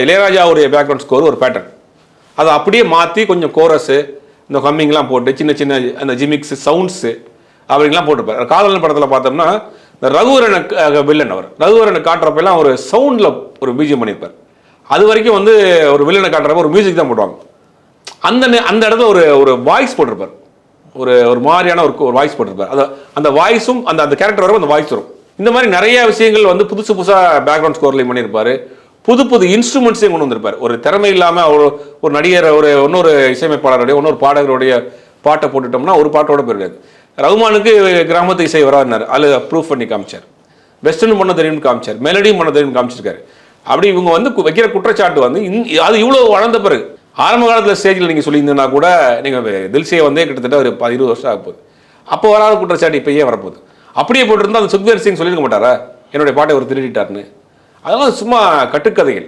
இளையராஜாவுடைய background score ஒரு pattern, அதை அப்படியே மாற்றி கொஞ்சம் கோரஸு இந்த ஹம்மிங்லாம் போட்டு சின்ன சின்ன அந்த ஜிமிக்ஸு சவுண்ட்ஸு அப்படிங்கலாம் போட்டிருப்பார். காதலன் படத்தில் பார்த்தோம்னா இந்த ரகுவரனை வில்லன், அவர் ரகுவரனை காட்டுறப்பெல்லாம் ஒரு சவுண்டில் ஒரு பிஜிஎம் பண்ணியிருப்பார். அது வரைக்கும் வந்து ஒரு வில்லனை காட்டுறப்ப ஒரு மியூசிக் தான் போடுவாங்க. அந்த அந்த இடத்துல ஒரு ஒரு வாய்ஸ் போட்டிருப்பார், ஒரு ஒரு மாதிரியான ஒரு வாய்ஸ் போட்டிருப்பார். அந்த வாய்ஸும் அந்த கேரக்டர் வரும், அந்த வாய்ஸ் வரும். இந்த மாதிரி நிறைய விஷயங்கள் வந்து புதுசு புதுசாக பேக்ரவுண்ட் ஸ்கோர்லையும் பண்ணியிருப்பார். புது புது இன்ஸ்ட்ருமெண்ட்ஸையும் கொண்டு வந்திருப்பார். ஒரு திறமை இல்லாமல் ஒரு நடிகர் இன்னொரு இசையமைப்பாளருடைய இன்னொரு பாடகருடைய பாட்டை போட்டுட்டோம்னா ஒரு பாட்டோட போயிருக்காது. ரகுமானுக்கு கிராமத்து இசை வராதுனார், அதில் ப்ரூஃப் பண்ணி காமிச்சார். வெஸ்டர்ன் பண்ண தெரியும்னு காமிச்சார், மெலடியும் பண்ண தெரியும்னு காமிச்சிருக்காரு. அப்படி இவங்க வந்து வைக்கிற குற்றச்சாட்டு வந்து அது இவ்வளோ வளர்ந்த பிறகு ஆரம்ப காலத்தில் ஸ்டேஜில் நீங்கள் சொல்லியிருந்தீங்கன்னா கூட நீங்கள் தில்சியை வந்தே கிட்டத்தட்ட ஒரு 20 வருஷம் ஆக போகுது. அப்போ வராத குற்றச்சாட்டு இப்போ ஏன் வரப்போகுது? அப்படியே போட்டிருந்தா அந்த சுக்வீர் சிங் சொல்லியிருக்க மாட்டாரா என்னுடைய பாட்டை ஒரு திருடிட்டார்னு? அதெல்லாம் சும்மா கட்டுக்கதைகள்.